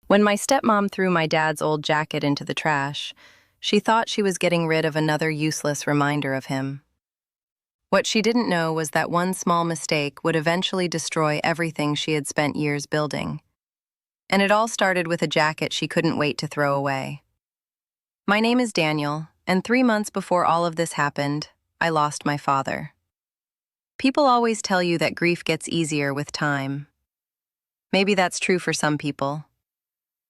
When my stepmom threw my dad's old jacket into the trash, she thought she was getting rid of another useless reminder of him. What she didn't know was that one small mistake would eventually destroy everything she had spent years building. And it all started with a jacket she couldn't wait to throw away. My name is Daniel, and 3 months before all of this happened, I lost my father. People always tell you that grief gets easier with time. Maybe that's true for some people.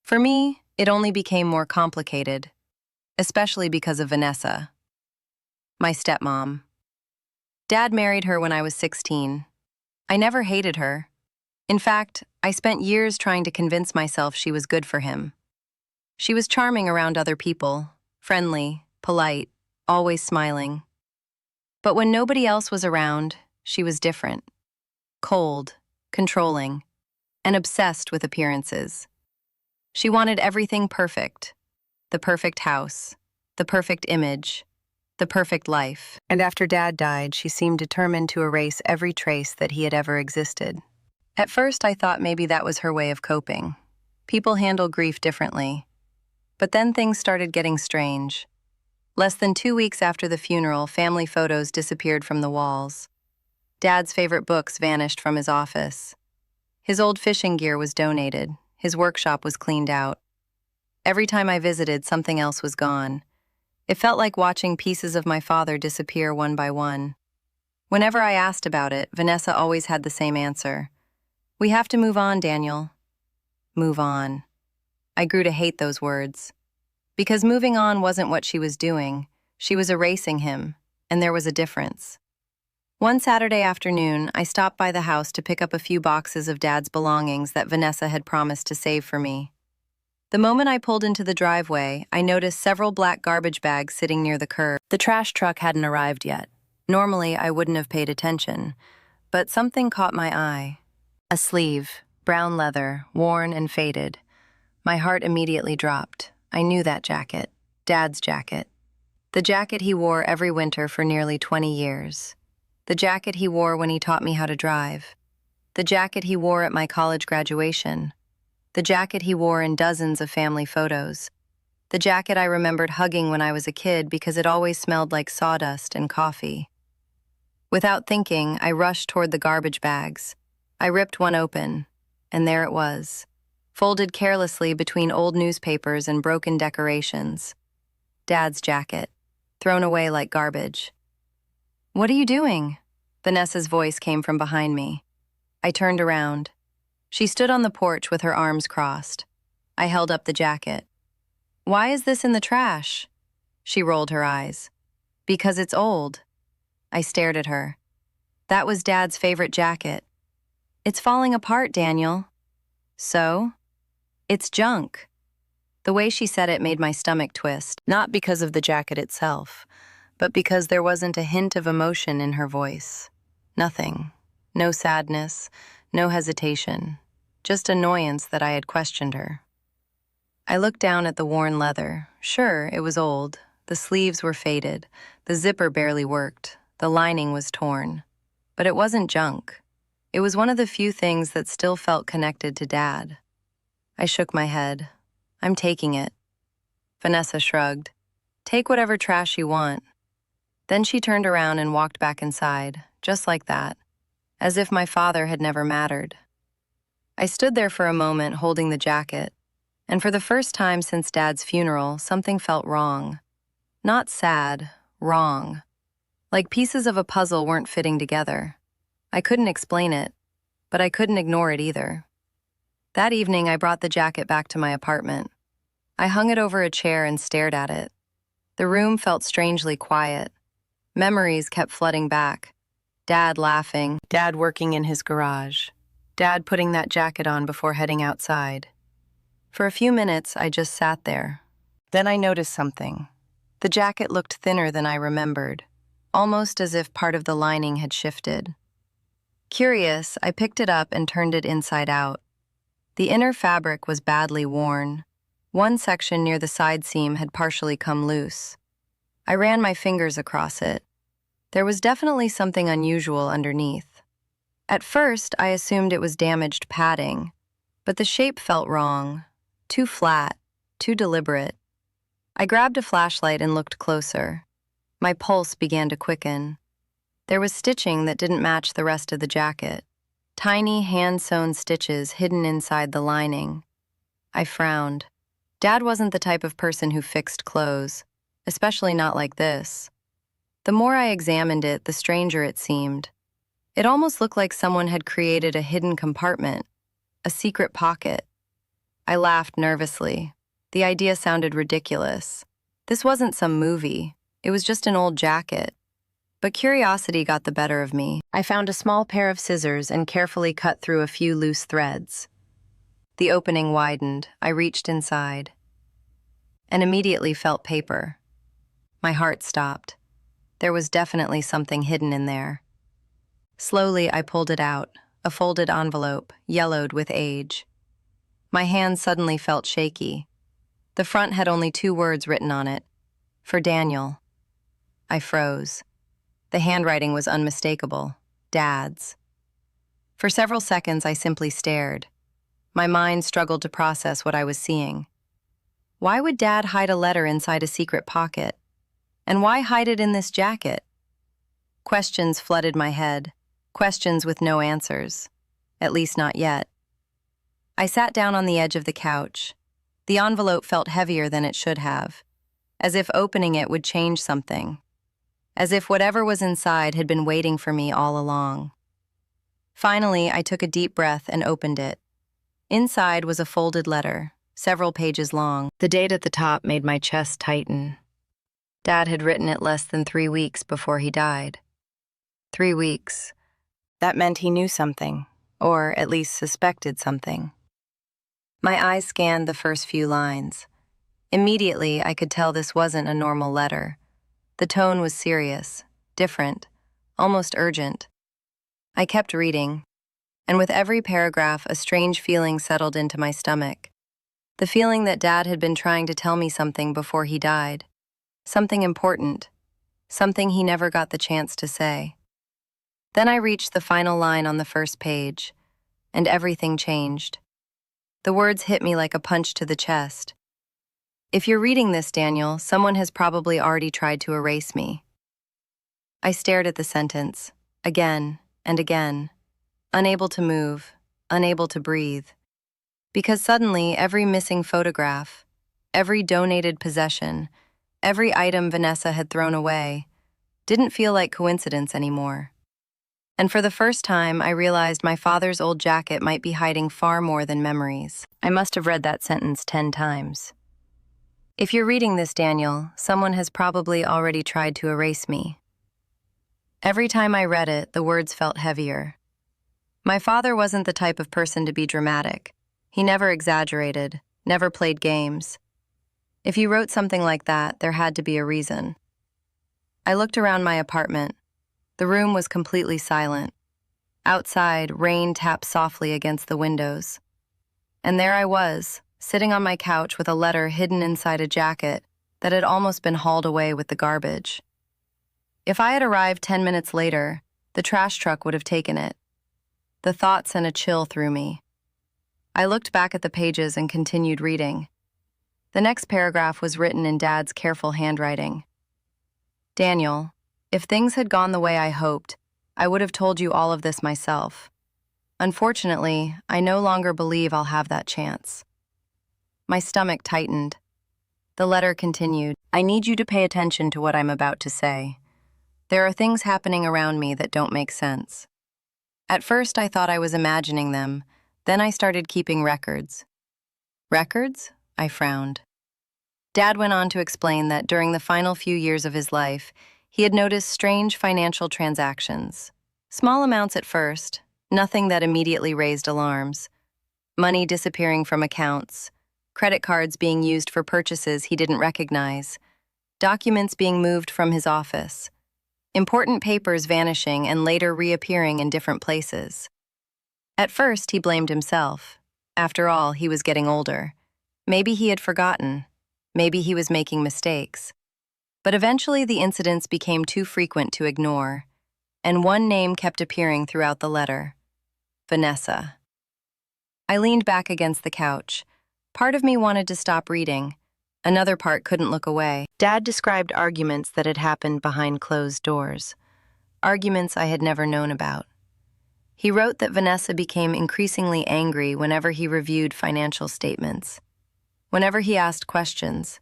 For me, it only became more complicated, especially because of Vanessa, my stepmom. Dad married her when I was 16. I never hated her. In fact, I spent years trying to convince myself she was good for him. She was charming around other people, friendly, polite, always smiling. But when nobody else was around, she was different. Cold, controlling, and obsessed with appearances. She wanted everything perfect. The perfect house, the perfect image, the perfect life. And after Dad died, she seemed determined to erase every trace that he had ever existed. At first, I thought maybe that was her way of coping. People handle grief differently. But then things started getting strange. Less than 2 weeks after the funeral, family photos disappeared from the walls. Dad's favorite books vanished from his office. His old fishing gear was donated. His workshop was cleaned out. Every time I visited, something else was gone. It felt like watching pieces of my father disappear one by one. Whenever I asked about it, Vanessa always had the same answer. "We have to move on, Daniel." Move on. I grew to hate those words. Because moving on wasn't what she was doing. She was erasing him, and there was a difference. One Saturday afternoon, I stopped by the house to pick up a few boxes of Dad's belongings that Vanessa had promised to save for me. The moment I pulled into the driveway, I noticed several black garbage bags sitting near the curb. The trash truck hadn't arrived yet. Normally, I wouldn't have paid attention, but something caught my eye. A sleeve, brown leather, worn and faded. My heart immediately dropped. I knew that jacket, Dad's jacket. The jacket he wore every winter for nearly 20 years. The jacket he wore when he taught me how to drive. The jacket he wore at my college graduation. The jacket he wore in dozens of family photos. The jacket I remembered hugging when I was a kid because it always smelled like sawdust and coffee. Without thinking, I rushed toward the garbage bags. I ripped one open, and there it was, folded carelessly between old newspapers and broken decorations. Dad's jacket, thrown away like garbage. "What are you doing?" Vanessa's voice came from behind me. I turned around. She stood on the porch with her arms crossed. I held up the jacket. "Why is this in the trash?" She rolled her eyes. "Because it's old." I stared at her. That was Dad's favorite jacket. "It's falling apart, Daniel." "So?" "It's junk." The way she said it made my stomach twist, not because of the jacket itself, but because there wasn't a hint of emotion in her voice. Nothing. No sadness, no hesitation, just annoyance that I had questioned her. I looked down at the worn leather. Sure, it was old. The sleeves were faded. The zipper barely worked. The lining was torn. But it wasn't junk. It was one of the few things that still felt connected to Dad. I shook my head. "I'm taking it." Vanessa shrugged. "Take whatever trash you want." Then she turned around and walked back inside, just like that, as if my father had never mattered. I stood there for a moment holding the jacket, and for the first time since Dad's funeral, something felt wrong. Not sad, wrong. Like pieces of a puzzle weren't fitting together. I couldn't explain it, but I couldn't ignore it either. That evening, I brought the jacket back to my apartment. I hung it over a chair and stared at it. The room felt strangely quiet. Memories kept flooding back. Dad laughing, Dad working in his garage, Dad putting that jacket on before heading outside. For a few minutes, I just sat there. Then I noticed something. The jacket looked thinner than I remembered, almost as if part of the lining had shifted. Curious, I picked it up and turned it inside out. The inner fabric was badly worn. One section near the side seam had partially come loose. I ran my fingers across it. There was definitely something unusual underneath. At first, I assumed it was damaged padding, but the shape felt wrong. too flat, too deliberate. I grabbed a flashlight and looked closer. My pulse began to quicken. There was stitching that didn't match the rest of the jacket. Tiny hand-sewn stitches hidden inside the lining. I frowned. Dad wasn't the type of person who fixed clothes, especially not like this. The more I examined it, the stranger it seemed. It almost looked like someone had created a hidden compartment, a secret pocket. I laughed nervously. The idea sounded ridiculous. This wasn't some movie. It was just an old jacket. But curiosity got the better of me. I found a small pair of scissors and carefully cut through a few loose threads. The opening widened. I reached inside and immediately felt paper. My heart stopped. There was definitely something hidden in there. Slowly, I pulled it out, a folded envelope, yellowed with age. My hands suddenly felt shaky. The front had only 2 words written on it. For Daniel. I froze. The handwriting was unmistakable. Dad's. For several seconds, I simply stared. My mind struggled to process what I was seeing. Why would Dad hide a letter inside a secret pocket? And why hide it in this jacket? Questions flooded my head. Questions with no answers. At least not yet. I sat down on the edge of the couch. The envelope felt heavier than it should have, as if opening it would change something, as if whatever was inside had been waiting for me all along. Finally, I took a deep breath and opened it. Inside was a folded letter, several pages long. The date at the top made my chest tighten. Dad had written it less than 3 weeks before he died. 3 weeks. That meant he knew something, or at least suspected something. My eyes scanned the first few lines. Immediately, I could tell this wasn't a normal letter. The tone was serious, different, almost urgent. I kept reading, and with every paragraph, a strange feeling settled into my stomach. The feeling that Dad had been trying to tell me something before he died. Something important. Something he never got the chance to say. Then I reached the final line on the first page, and everything changed. The words hit me like a punch to the chest. If you're reading this, Daniel, someone has probably already tried to erase me. I stared at the sentence, again and again, unable to move, unable to breathe. Because suddenly, every missing photograph, every donated possession, every item Vanessa had thrown away, didn't feel like coincidence anymore. And for the first time, I realized my father's old jacket might be hiding far more than memories. I must have read that sentence 10 times. If you're reading this, Daniel, someone has probably already tried to erase me. Every time I read it, the words felt heavier. My father wasn't the type of person to be dramatic. He never exaggerated, never played games. If he wrote something like that, there had to be a reason. I looked around my apartment. The room was completely silent. Outside, rain tapped softly against the windows. And there I was, sitting on my couch with a letter hidden inside a jacket that had almost been hauled away with the garbage. If I had arrived 10 minutes later, the trash truck would have taken it. The thought sent a chill through me. I looked back at the pages and continued reading. The next paragraph was written in Dad's careful handwriting. Daniel, if things had gone the way I hoped, I would have told you all of this myself. Unfortunately, I no longer believe I'll have that chance. My stomach tightened. The letter continued, I need you to pay attention to what I'm about to say. There are things happening around me that don't make sense. At first, I thought I was imagining them. Then I started keeping records. Records? I frowned. Dad went on to explain that during the final few years of his life, he had noticed strange financial transactions. Small amounts at first, nothing that immediately raised alarms. Money disappearing from accounts, credit cards being used for purchases he didn't recognize, documents being moved from his office, important papers vanishing and later reappearing in different places. At first, he blamed himself. After all, he was getting older. Maybe he had forgotten. Maybe he was making mistakes. But eventually the incidents became too frequent to ignore, and one name kept appearing throughout the letter: Vanessa. I leaned back against the couch, Part of me wanted to stop reading. Another part couldn't look away. Dad described arguments that had happened behind closed doors. Arguments I had never known about. He wrote that Vanessa became increasingly angry whenever he reviewed financial statements, whenever he asked questions,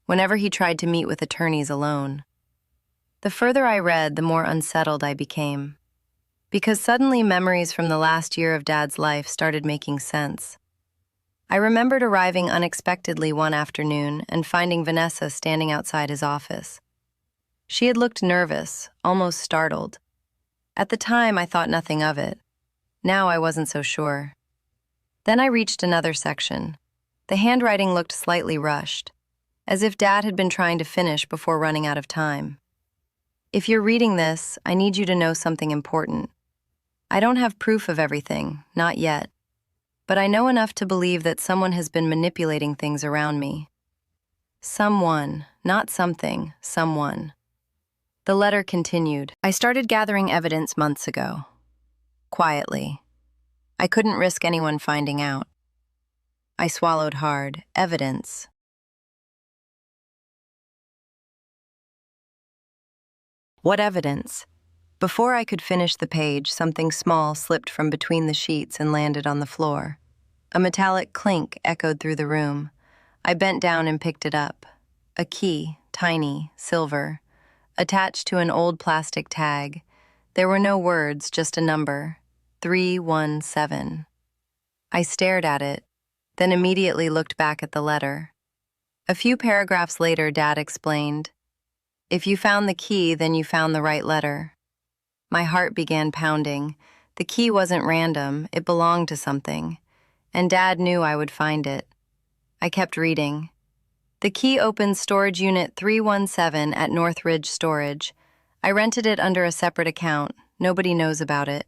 whenever he tried to meet with attorneys alone. The further I read, the more unsettled I became, because suddenly memories from the last year of Dad's life started making sense. I remembered arriving unexpectedly one afternoon and finding Vanessa standing outside his office. She had looked nervous, almost startled. At the time, I thought nothing of it. Now I wasn't so sure. Then I reached another section. The handwriting looked slightly rushed, as if Dad had been trying to finish before running out of time. If you're reading this, I need you to know something important. I don't have proof of everything, not yet. But I know enough to believe that someone has been manipulating things around me. Someone, not something, someone. The letter continued. I started gathering evidence months ago. Quietly. I couldn't risk anyone finding out. I swallowed hard. Evidence. What evidence? Before I could finish the page, something small slipped from between the sheets and landed on the floor. A metallic clink echoed through the room. I bent down and picked it up. A key, tiny, silver, attached to an old plastic tag. There were no words, just a number, 317. I stared at it, then immediately looked back at the letter. A few paragraphs later, Dad explained, "If you found the key, then you found the right letter." My heart began pounding. The key wasn't random, it belonged to something, and Dad knew I would find it. I kept reading. The key opens storage unit 317 at Northridge Storage. I rented it under a separate account. Nobody knows about it.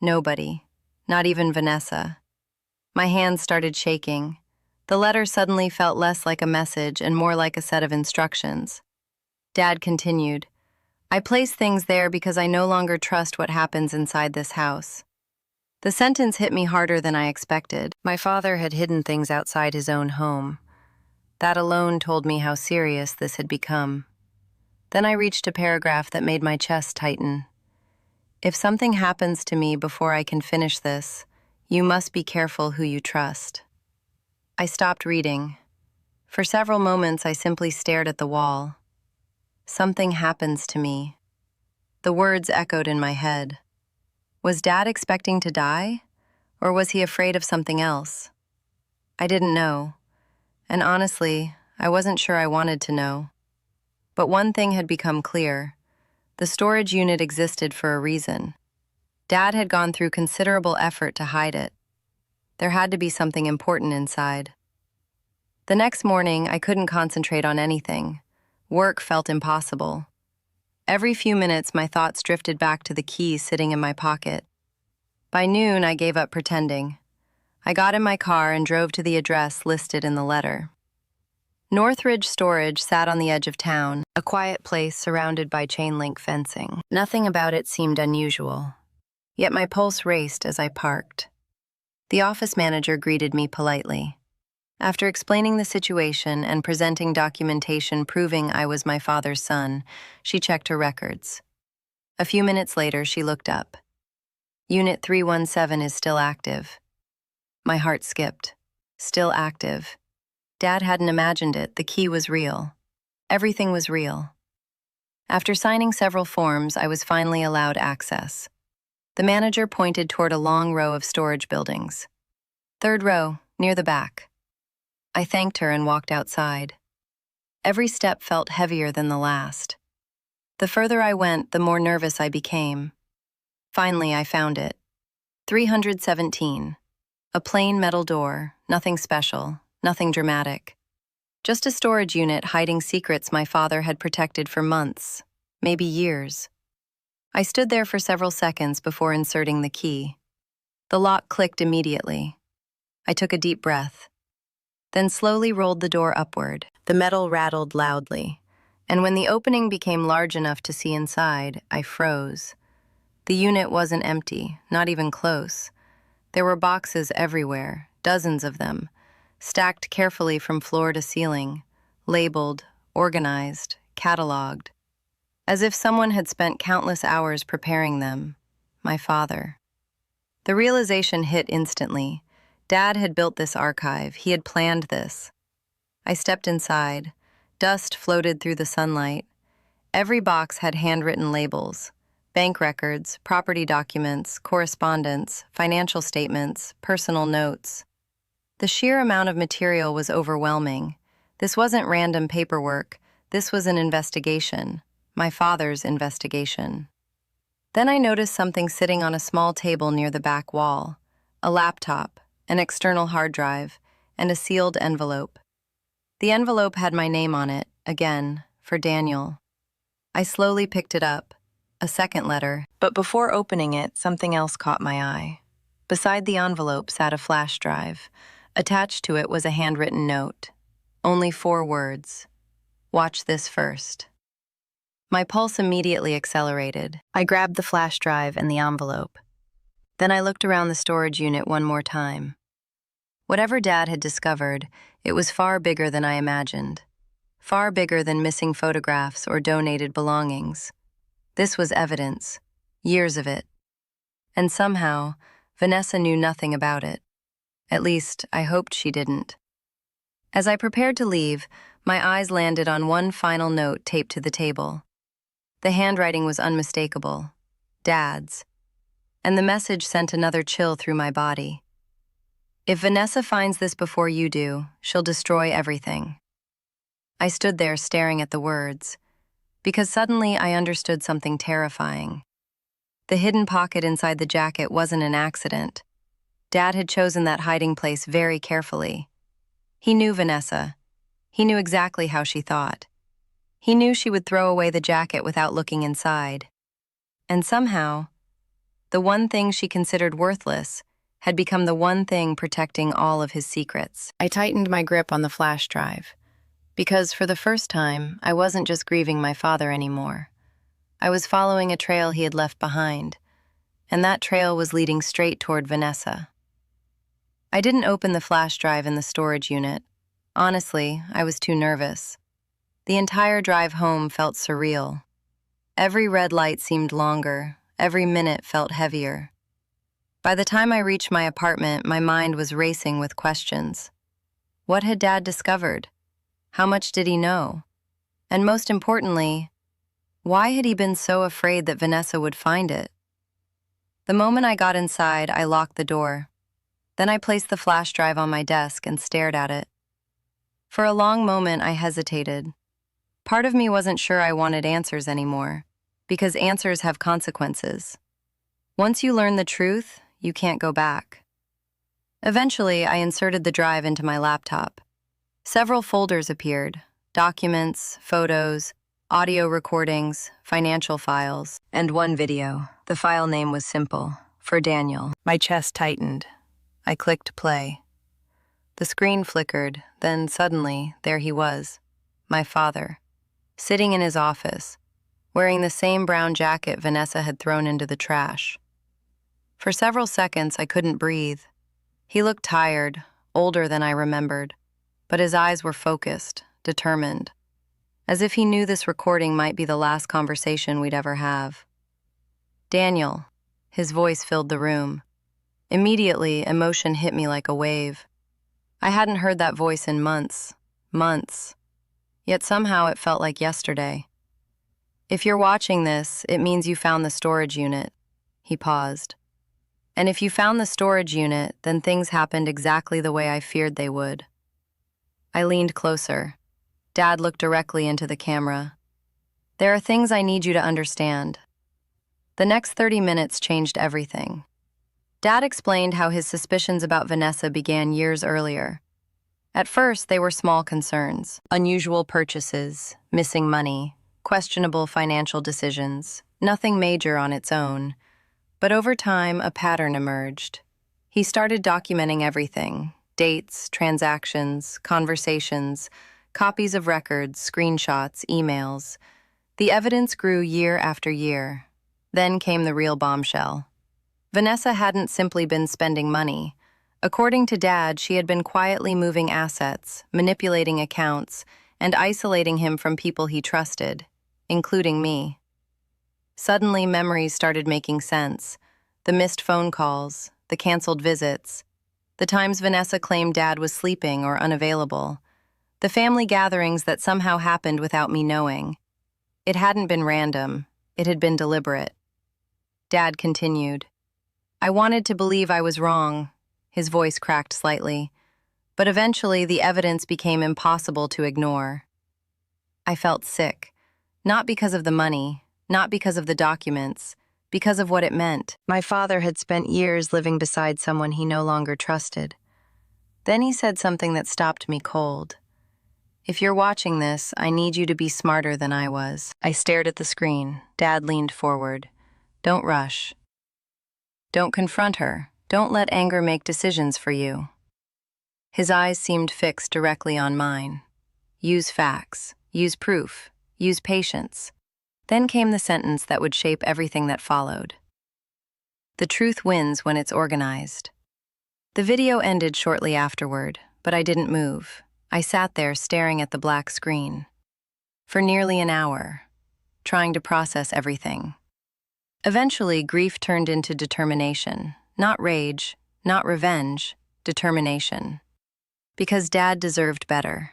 Nobody. Not even Vanessa. My hands started shaking. The letter suddenly felt less like a message and more like a set of instructions. Dad continued, "I place things there because I no longer trust what happens inside this house." The sentence hit me harder than I expected. My father had hidden things outside his own home. That alone told me how serious this had become. Then I reached a paragraph that made my chest tighten. "If something happens to me before I can finish this, you must be careful who you trust." I stopped reading. For several moments, I simply stared at the wall. Something happens to me. The words echoed in my head. Was Dad expecting to die? Or was he afraid of something else? I didn't know. And honestly, I wasn't sure I wanted to know. But one thing had become clear. The storage unit existed for a reason. Dad had gone through considerable effort to hide it. There had to be something important inside. The next morning, I couldn't concentrate on anything. Work felt impossible. Every few minutes, my thoughts drifted back to the key sitting in my pocket. By noon, I gave up pretending. I got in my car and drove to the address listed in the letter. Northridge Storage sat on the edge of town, a quiet place surrounded by chain-link fencing. Nothing about it seemed unusual. Yet my pulse raced as I parked. The office manager greeted me politely. After explaining the situation and presenting documentation proving I was my father's son, she checked her records. A few minutes later, she looked up. "Unit 317 is still active." My heart skipped. Still active. Dad hadn't imagined it. The key was real. Everything was real. After signing several forms, I was finally allowed access. The manager pointed toward a long row of storage buildings. "Third row, near the back." I thanked her and walked outside. Every step felt heavier than the last. The further I went, the more nervous I became. Finally, I found it. 317. A plain metal door, nothing special, nothing dramatic. Just a storage unit hiding secrets my father had protected for months, maybe years. I stood there for several seconds before inserting the key. The lock clicked immediately. I took a deep breath, then slowly rolled the door upward. The metal rattled loudly, and when the opening became large enough to see inside, I froze. The unit wasn't empty, not even close. There were boxes everywhere, dozens of them, stacked carefully from floor to ceiling, labeled, organized, cataloged, as if someone had spent countless hours preparing them. My father. The realization hit instantly. Dad had built this archive. He had planned this. I stepped inside. Dust floated through the sunlight. Every box had handwritten labels: bank records, property documents, correspondence, financial statements, personal notes. The sheer amount of material was overwhelming. This wasn't random paperwork. This was an investigation. My father's investigation. Then I noticed something sitting on a small table near the back wall: a laptop, an external hard drive, and a sealed envelope. The envelope had my name on it, again, for Daniel. I slowly picked it up, a second letter, but before opening it, something else caught my eye. Beside the envelope sat a flash drive. Attached to it was a handwritten note. Only 4 words. "Watch this first." My pulse immediately accelerated. I grabbed the flash drive and the envelope. Then I looked around the storage unit one more time. Whatever Dad had discovered, it was far bigger than I imagined. Far bigger than missing photographs or donated belongings. This was evidence, years of it. And somehow, Vanessa knew nothing about it. At least, I hoped she didn't. As I prepared to leave, my eyes landed on one final note taped to the table. The handwriting was unmistakable. Dad's. And the message sent another chill through my body. "If Vanessa finds this before you do, she'll destroy everything." I stood there staring at the words, because suddenly I understood something terrifying. The hidden pocket inside the jacket wasn't an accident. Dad had chosen that hiding place very carefully. He knew Vanessa. He knew exactly how she thought. He knew she would throw away the jacket without looking inside. And somehow, the one thing she considered worthless had become the one thing protecting all of his secrets. I tightened my grip on the flash drive, because for the first time, I wasn't just grieving my father anymore. I was following a trail he had left behind, and that trail was leading straight toward Vanessa. I didn't open the flash drive in the storage unit. Honestly, I was too nervous. The entire drive home felt surreal. Every red light seemed longer, every minute felt heavier. By the time I reached my apartment, my mind was racing with questions. What had Dad discovered? How much did he know? And most importantly, why had he been so afraid that Vanessa would find it? The moment I got inside, I locked the door. Then I placed the flash drive on my desk and stared at it. For a long moment, I hesitated. Part of me wasn't sure I wanted answers anymore, because answers have consequences. Once you learn the truth, you can't go back. Eventually, I inserted the drive into my laptop. Several folders appeared: documents, photos, audio recordings, financial files, and one video. The file name was simple: for Daniel. My chest tightened. I clicked play. The screen flickered, then suddenly, there he was, my father, sitting in his office, wearing the same brown jacket Vanessa had thrown into the trash. For several seconds, I couldn't breathe. He looked tired, older than I remembered, but his eyes were focused, determined, as if he knew this recording might be the last conversation we'd ever have. "Daniel," his voice filled the room. Immediately, emotion hit me like a wave. I hadn't heard that voice in months. Yet somehow it felt like yesterday. "If you're watching this, it means you found the storage unit." He paused. "And if you found the storage unit, then things happened exactly the way I feared they would." I leaned closer. Dad looked directly into the camera. "There are things I need you to understand." The next 30 minutes changed everything. Dad explained how his suspicions about Vanessa began years earlier. At first, they were small concerns: unusual purchases, missing money, questionable financial decisions, nothing major on its own. But over time, a pattern emerged. He started documenting everything: dates, transactions, conversations, copies of records, screenshots, emails. The evidence grew year after year. Then came the real bombshell. Vanessa hadn't simply been spending money. According to Dad, she had been quietly moving assets, manipulating accounts, and isolating him from people he trusted, including me. Suddenly, memories started making sense. The missed phone calls, the canceled visits, the times Vanessa claimed Dad was sleeping or unavailable, the family gatherings that somehow happened without me knowing. It hadn't been random. It had been deliberate. Dad continued. I wanted to believe I was wrong. His voice cracked slightly. But eventually, the evidence became impossible to ignore. I felt sick. Not because of the money, not because of the documents, because of what it meant. My father had spent years living beside someone he no longer trusted. Then he said something that stopped me cold. If you're watching this, I need you to be smarter than I was. I stared at the screen. Dad leaned forward. Don't rush. Don't confront her. Don't let anger make decisions for you. His eyes seemed fixed directly on mine. Use facts. Use proof. Use patience. Then came the sentence that would shape everything that followed. The truth wins when it's organized. The video ended shortly afterward, but I didn't move. I sat there staring at the black screen. For nearly an hour, trying to process everything. Eventually, grief turned into determination. Not rage, not revenge, determination. Because Dad deserved better.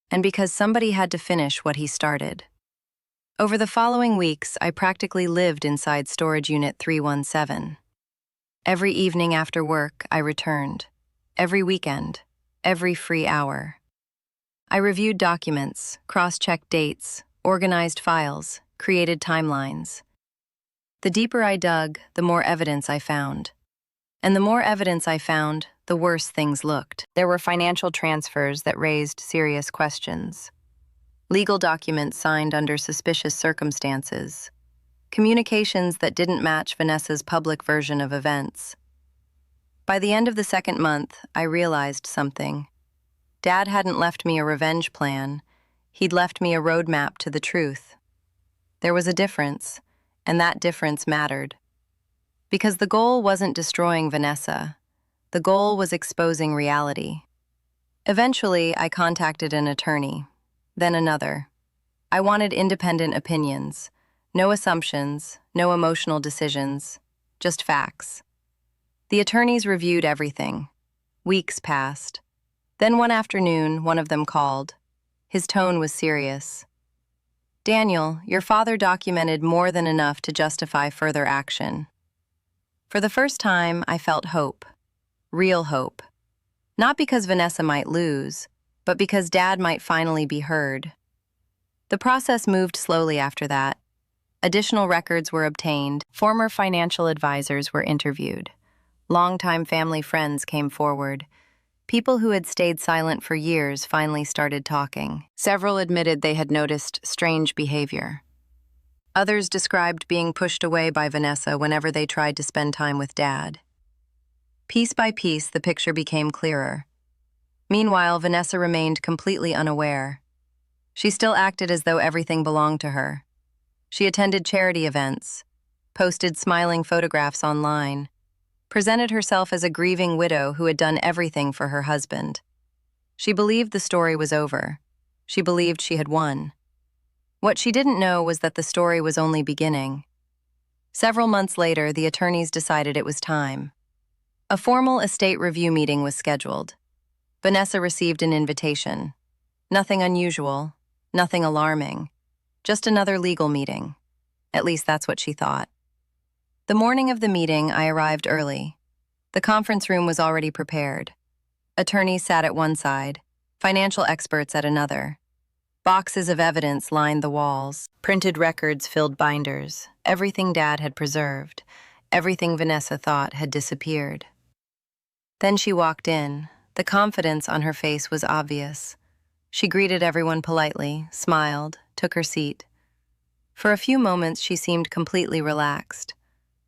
And because somebody had to finish what he started. Over the following weeks, I practically lived inside Storage Unit 317. Every evening after work, I returned. Every weekend, every free hour. I reviewed documents, cross-checked dates, organized files, created timelines. The deeper I dug, the more evidence I found. And the more evidence I found, the worse things looked. There were financial transfers that raised serious questions. Legal documents signed under suspicious circumstances. Communications that didn't match Vanessa's public version of events. By the end of the second month, I realized something. Dad hadn't left me a revenge plan. He'd left me a roadmap to the truth. There was a difference, and that difference mattered. Because the goal wasn't destroying Vanessa. The goal was exposing reality. Eventually, I contacted an attorney, then another. I wanted independent opinions, no assumptions, no emotional decisions, just facts. The attorneys reviewed everything. Weeks passed. Then one afternoon, one of them called. His tone was serious. Daniel, your father documented more than enough to justify further action. For the first time, I felt hope. Real hope. Not because Vanessa might lose, but because Dad might finally be heard. The process moved slowly after that. Additional records were obtained. Former financial advisors were interviewed. Longtime family friends came forward. People who had stayed silent for years finally started talking. Several admitted they had noticed strange behavior. Others described being pushed away by Vanessa whenever they tried to spend time with Dad. Piece by piece, the picture became clearer. Meanwhile, Vanessa remained completely unaware. She still acted as though everything belonged to her. She attended charity events, posted smiling photographs online, presented herself as a grieving widow who had done everything for her husband. She believed the story was over. She believed she had won. What she didn't know was that the story was only beginning. Several months later, the attorneys decided it was time. A formal estate review meeting was scheduled. Vanessa received an invitation. Nothing unusual, nothing alarming, just another legal meeting. At least that's what she thought. The morning of the meeting, I arrived early. The conference room was already prepared. Attorneys sat at one side, financial experts at another. Boxes of evidence lined the walls. Printed records filled binders. Everything Dad had preserved. Everything Vanessa thought had disappeared. Then she walked in. The confidence on her face was obvious. She greeted everyone politely, smiled, took her seat. For a few moments, she seemed completely relaxed.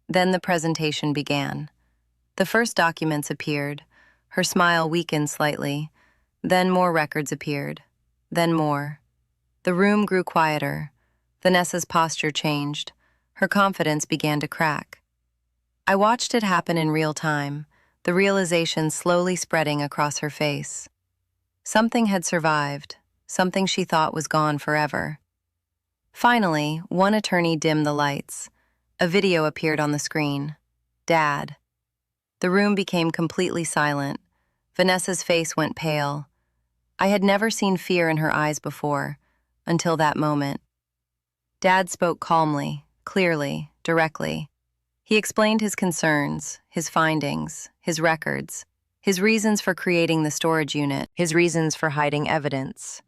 Then the presentation began. The first documents appeared. Her smile weakened slightly. Then more records appeared. Then more. The room grew quieter. Vanessa's posture changed. Her confidence began to crack. I watched it happen in real time. the realization slowly spreading across her face. Something had survived, something she thought was gone forever. Finally, one attorney dimmed the lights. A video appeared on the screen. Dad. The room became completely silent. Vanessa's face went pale. I had never seen fear in her eyes before, until that moment. Dad spoke calmly, clearly, directly. He explained his concerns, his findings, his records, his reasons for creating the storage unit, his reasons for hiding evidence,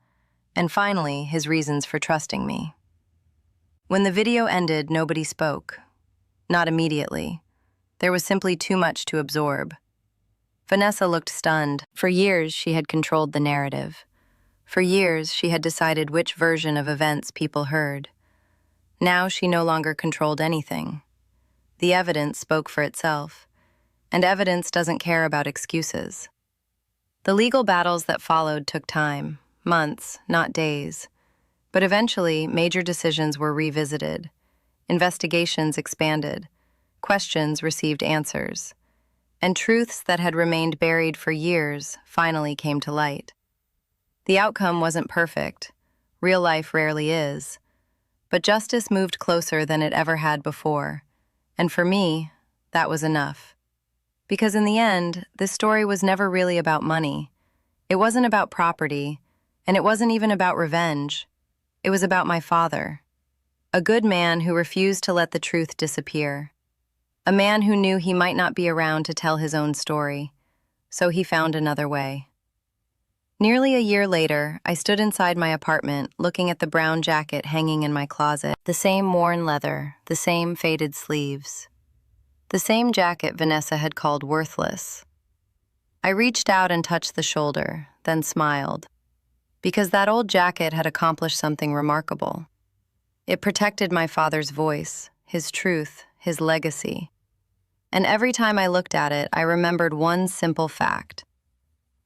and finally, his reasons for trusting me. When the video ended, nobody spoke. Not immediately. There was simply too much to absorb. Vanessa looked stunned. For years, she had controlled the narrative. For years, she had decided which version of events people heard. Now she no longer controlled anything. The evidence spoke for itself, and evidence doesn't care about excuses. The legal battles that followed took time, months, not days. But eventually, major decisions were revisited. Investigations expanded. Questions received answers. And truths that had remained buried for years finally came to light. The outcome wasn't perfect. Real life rarely is. But justice moved closer than it ever had before. And for me, that was enough. Because in the end, this story was never really about money. It wasn't about property, and it wasn't even about revenge. It was about my father. A good man who refused to let the truth disappear. A man who knew he might not be around to tell his own story, so he found another way. Nearly a year later, I stood inside my apartment looking at the brown jacket hanging in my closet. The same worn leather, the same faded sleeves. The same jacket Vanessa had called worthless. I reached out and touched the shoulder, then smiled. Because that old jacket had accomplished something remarkable. It protected my father's voice, his truth, his legacy. And every time I looked at it, I remembered one simple fact.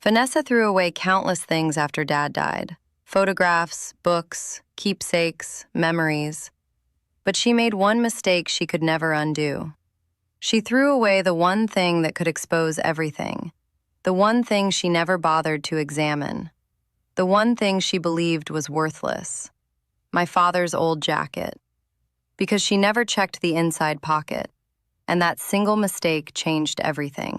Vanessa threw away countless things after Dad died. Photographs, books, keepsakes, memories. But she made one mistake she could never undo. She threw away the one thing that could expose everything. The one thing she never bothered to examine. The one thing she believed was worthless. My father's old jacket. Because she never checked the inside pocket. And that single mistake changed everything.